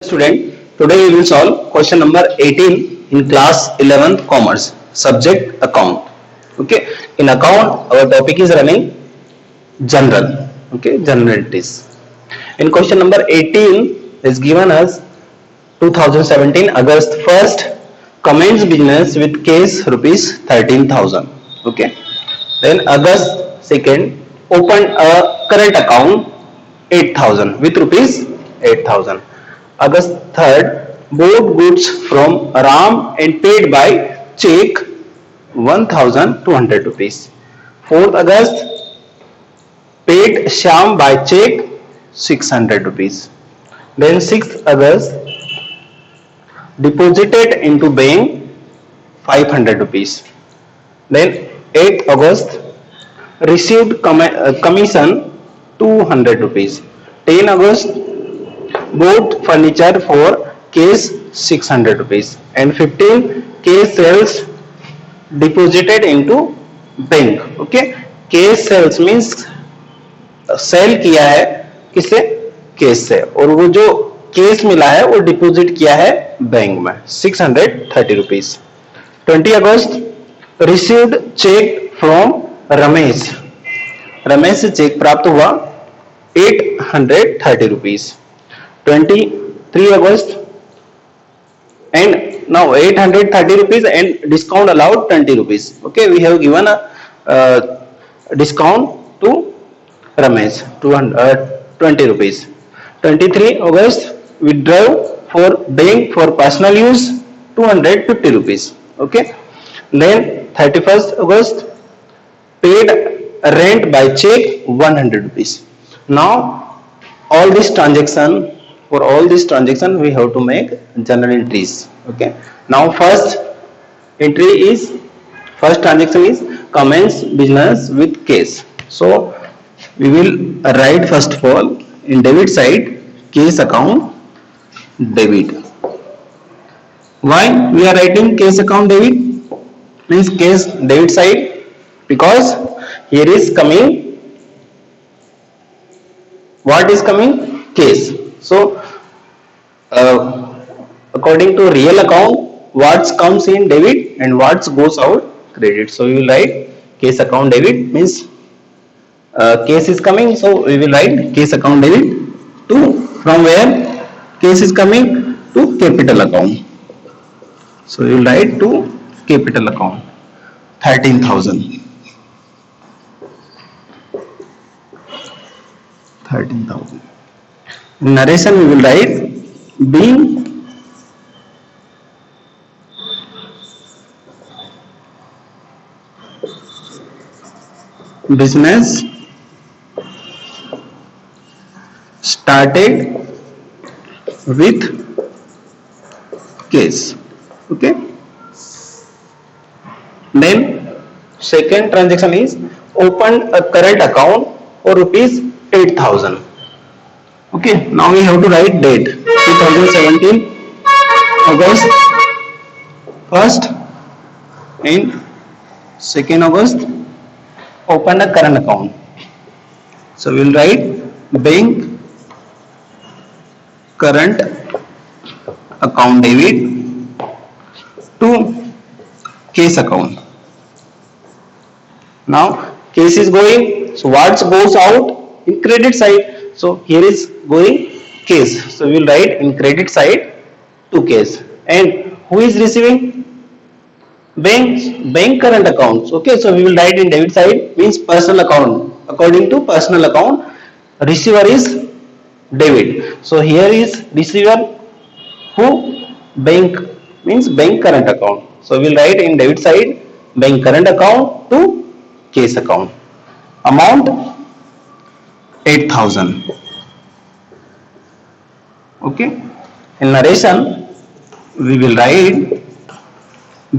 Student, today we will solve question number 18 in class 11th commerce, subject account. Okay, in account our topic is running general. Okay, generalities. In question number 18 is given as 2017 August 1st commence business with case rupees 13,000. Okay, then August 2nd opened a current account 8,000 with rupees 8,000. August 3rd bought goods from Ram and paid by check 1,200 rupees. 4th August paid Sham by check 600 rupees. Then 6th August deposited into bank 500 rupees. Then 8th August received commission 200 rupees. 10 August bought furniture for case 600 rupees and 15 case sales deposited into bank. Okay, case sales means sale किया है किसे, case से, और वो जो case मिला है वो डिपॉजिट किया है बैंक में 630 rupees. 20 August received cheque from Ramesh, Ramesh से चेक प्राप्त हुआ 830 rupees. 23 August and now 830 rupees and discount allowed 20 rupees. Okay, we have given a discount to Ramesh 20 rupees. 23 August withdraw for bank for personal use 250 rupees. Okay, then 31st August paid rent by check 100 rupees. Now all this transaction, for all this transaction we have to make journal entries. Okay, now first transaction is commence business with case. So we will write first of all in debit side case account debit. Why we are writing case account debit, means case debit side, because here is coming, what is coming, case. So according to real account what comes in debit and what goes out credit. So we will write case account debit, means case is coming, so we will write case account debit to, from where case is coming, to capital account. So we will write to capital account 13,000. 13,000. In narration we will write being business started with case. Okay, then second transaction is opened a current account for rupees 8,000. Okay, now we have to write date 2017 August 1st and 2nd August open a current account. So we will write bank current account debit to case account. Now case is going, so what goes out in credit side. So here is going case, so we will write in credit side to case. And who is receiving? Bank current accounts. Okay, so we will write in debit side, means personal account. According to personal account, receiver is debit. So here is receiver who? Bank, means bank current account. So we will write in debit side bank current account to case account. Amount 8,000. Okay, in narration we will write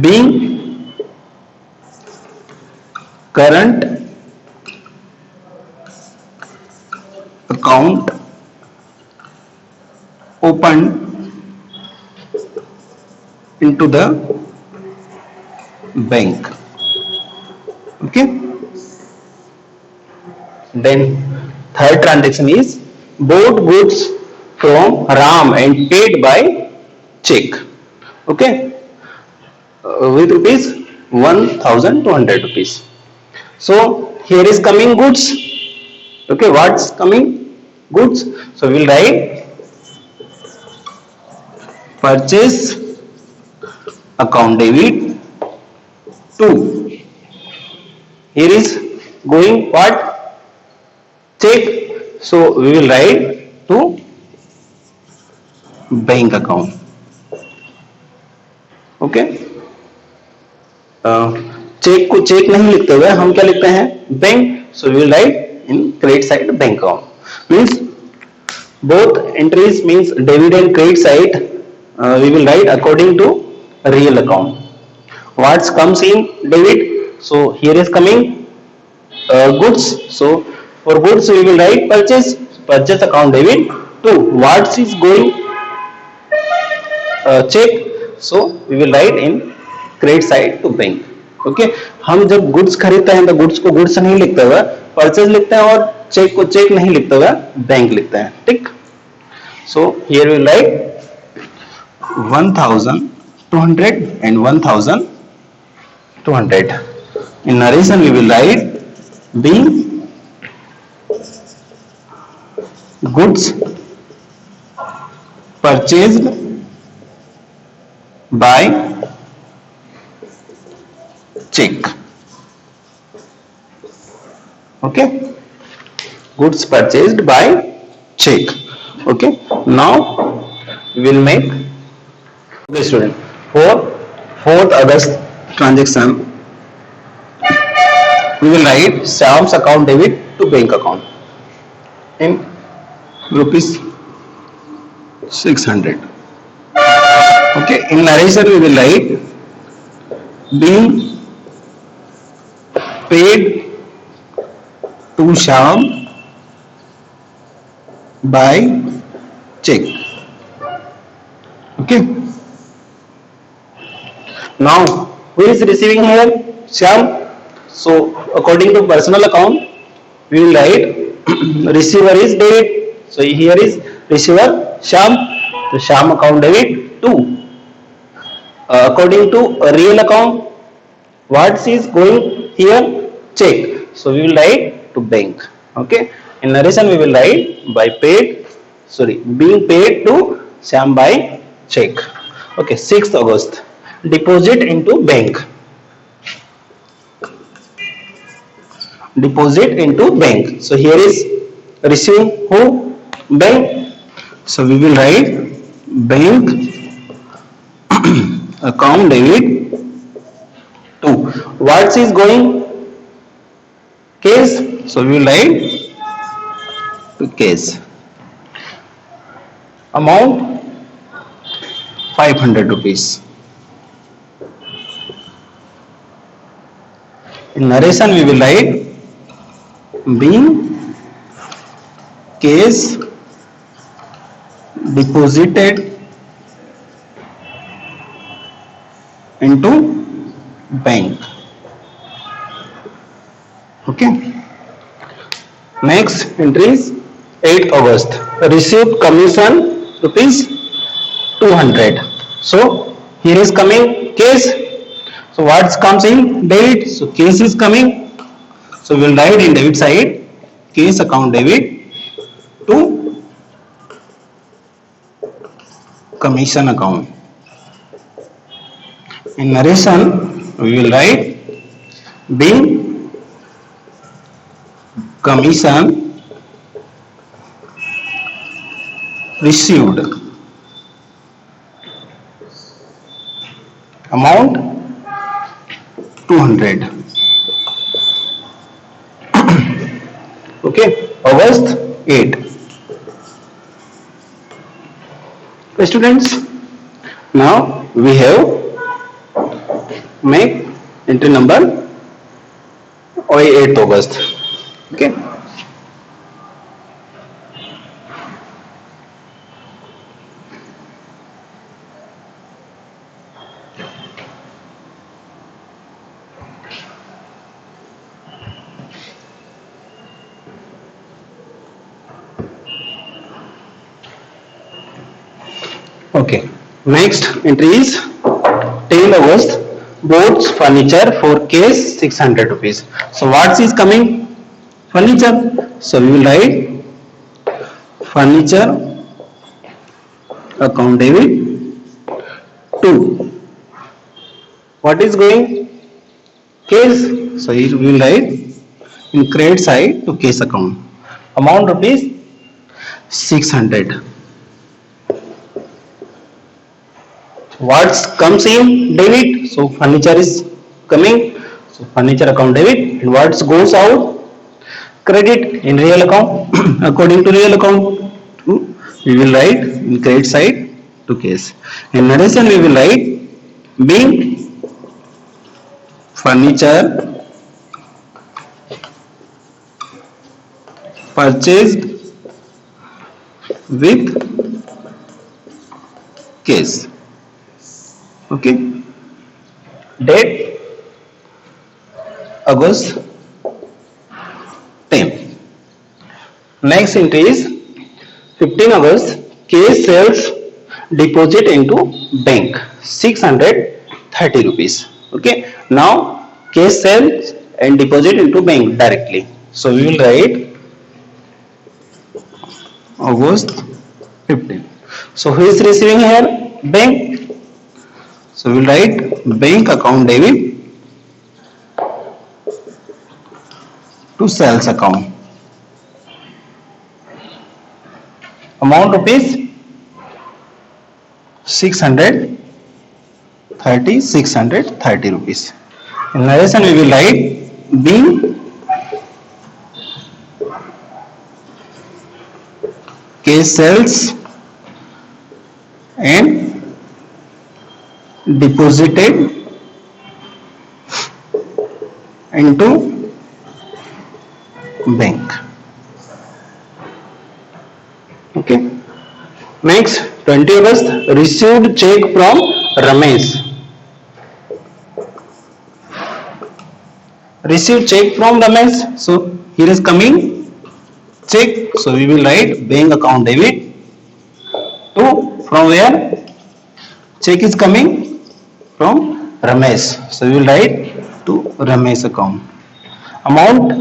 being current account opened into the bank. Okay, then third transaction is bought goods from Ram and paid by check. Okay, with rupees 1200 rupees. So here is coming goods. Okay, what's coming? Goods. So we will write purchase account debit to. Here is going what? Check. So we will write to bank account. Okay, cheque को cheque नहीं लिखते हुए हम क्या लिखते हैं? Bank. So we will write in credit side bank account. Means both entries means debit and credit side we will write according to real account. What comes in debit? So here is coming goods. So for goods we will write purchase account debit to what is going check. So we will write in credit side to bank. Okay, हम जब goods खरीदते हैं तो goods को goods नहीं लिखते हुए purchase लिखते हैं और चेक को चेक नहीं लिखते हुए बैंक लिखते हैं. ठीक. So here we write 1200 and 1200. In narration we will write being goods purchased by check. Okay, goods purchased by check. Okay, now we will make. Okay student, for 4th August transaction we will write Shyam's account debit to bank account in rupees 600. Okay, in narration we will write being paid to Shyam by check. Okay, now who is receiving here? Shyam. So according to personal account we will write receiver is debit. So here is receiver Shyam. So Shyam account debit to. According to a real account, what is going here? Check. So we will write to bank. Okay, in narration we will write by paid, being paid to Shyam by check. Okay, 6th August deposit into bank. Deposit into bank. So here is receiving who? Bank. So we will write bank account debit to. What is going? Case. So we will write to case. Amount 500 rupees. In narration we will write being case deposited into bank. Okay, next entry is 8th August received commission rupees 200. So here is coming case. So what comes in debit? So case is coming. So we will write in debit side case account debit to commission account. In narration we will write being commission received amount 200. Okay, August 8. Students, now we have make entry number 8th August. Okay, Okay. Next entry is 10 August. Boards furniture for case 600 rupees. So what is coming? Furniture. So we will write furniture account debit to what is going? Case. So we will write in credit side to case account. Amount rupees 600. What comes in debit? So furniture is coming. So furniture account debit. And what goes out? Credit in real account. According to real account, we will write in credit side to case. In narration, we will write being furniture purchased with case. Okay. Date August 10. Next entry is 15 August. Case sales deposit into bank 630 rupees. Okay. Now case sales and deposit into bank directly. So we will write August 15. So who is receiving here? Bank. So we will write bank account debit to sales account. Amount rupees 630 rupees. In narration we will write being case sales and deposited into bank. Okay. Next, 20 August, received check from Ramesh. Received check from Ramesh. So here is coming check. So we will write bank account debit to from where? Check is coming from Ramesh. So we will write to Ramesh account. Amount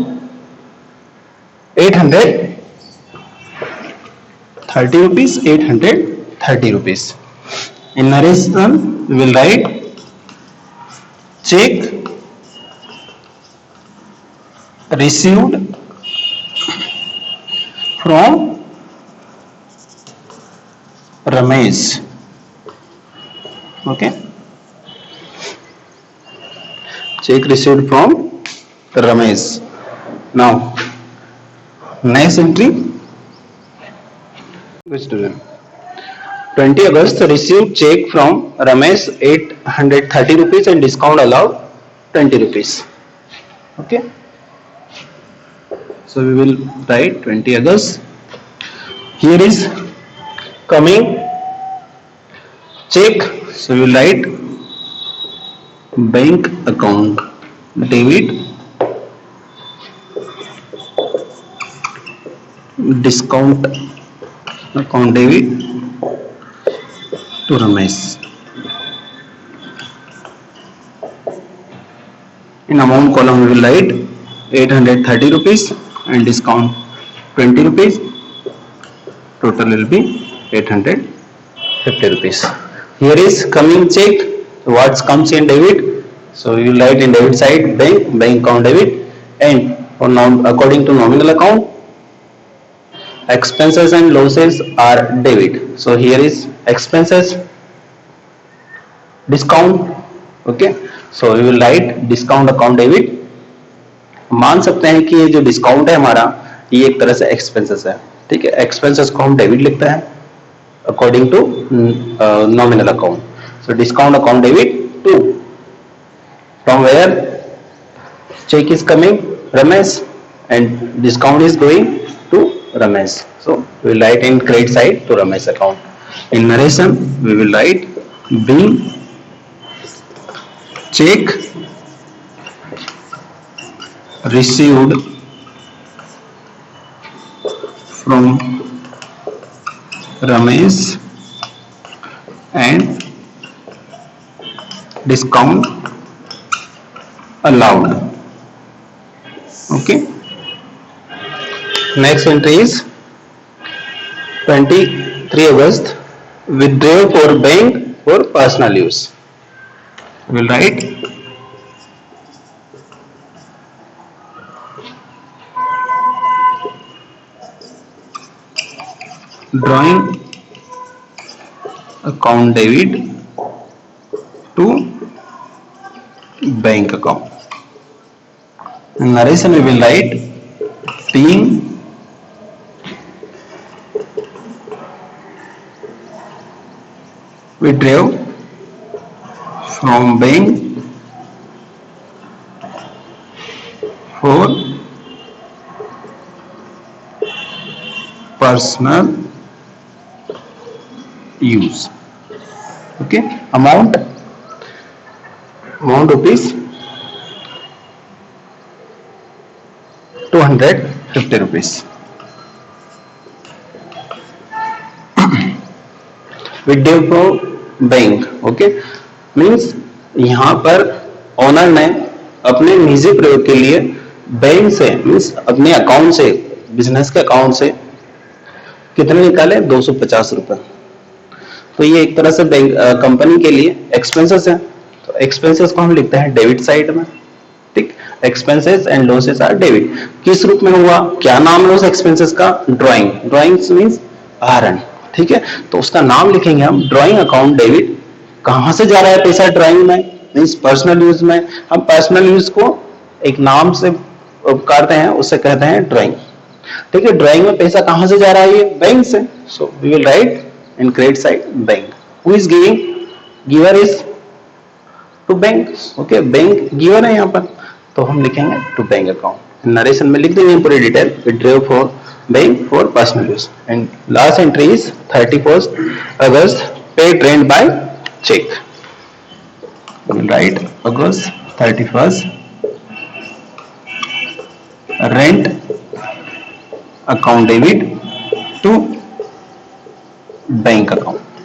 830 rupees. 830 rupees. In narration, we will write check received from Ramesh. Okay. Check received from Ramesh. Now, next entry. Student. 20 August received check from Ramesh 830 rupees and discount allowed 20 rupees. Okay. So we will write 20 August. Here is coming check. So we will write bank account debit discount account debit to Ramesh. In amount column we will write 830 rupees and discount 20 rupees. Total will be 850 rupees. Here is coming check. What comes in debit? So we will write in debit side bank account debit, and for according to nominal account, expenses and losses are debit. So here is expenses discount. Okay. So we will write discount account debit. मान सकते हैं कि ये जो discount है हमारा ये एक तरह से एक्सपेंसेस है. ठीक है. एक्सपेंसेस को हम डेबिट लिखते हैं according to nominal account. So discount account debit to from where check is coming Ramesh and discount is going to Ramesh. So we will write in credit side to Ramesh account. In narration we will write being check received from Ramesh and discount allowed. Okay. Next entry is 23 August, withdraw for bank for personal use. We will write drawing account debit to bank account. In narration we will write being withdraw from bank for personal use. Okay, amount rupees 250 rupees. विड्यू fro bank. Okay, means यहाँ पर owner ने अपने निजी प्रयोग के लिए bank से means अपने अकाउंट से, बिजनेस के अकाउंट से कितने निकाले? 250 रुपए. तो ये एक तरह से बैंक कंपनी के लिए एक्सपेंसेस है. तो एक्सपेंसेस को हम लिखते हैं डेबिट साइड में. ठीक, expenses and losses are debit. किस रूप में हुआ? क्या नाम है उस एक्सपेंसेस का? ड्राइंग. ड्राइंग्स मींस आहरण. ठीक है, तो उसका नाम लिखेंगे हम ड्राइंग अकाउंट डेबिट. कहां से जा रहा है पैसा? ड्राइंग में, मींस पर्सनल यूज में. हम पर्सनल यूज को एक नाम से करते हैं, उससे कहते हैं ड्राइंग. ठीक है, ड्राइंग में पैसा कहां से जा रहा है? ये बैंक से. So we will write in credit side bank. Who is giving? Giver is to bank. Okay, bank giver है यहाँ पर, तो हम लिखेंगे टू बैंक अकाउंट. नरेशन में लिख देंगे पूरी detail. Withdraw for bank for personal use. And last entry is 31st August, paid rent by check. We will write August 31st, rent account debit to bank account.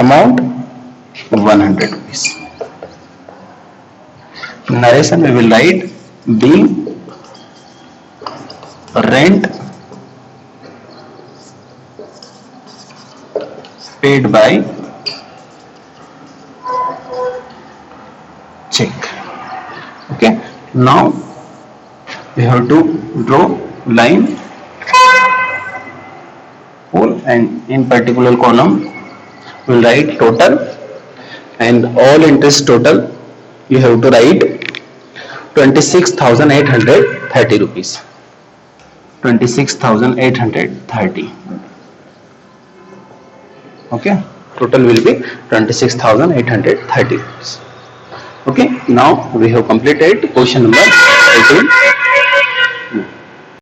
Amount 100 rupees. Narration we will write bill rent paid by check. Okay, now we have to draw line whole, and in particular column we will write total, and all interest total you have to write 26,830 rupees. 26,830. Okay, total will be 26,830 rupees. Okay, now we have completed question number 18.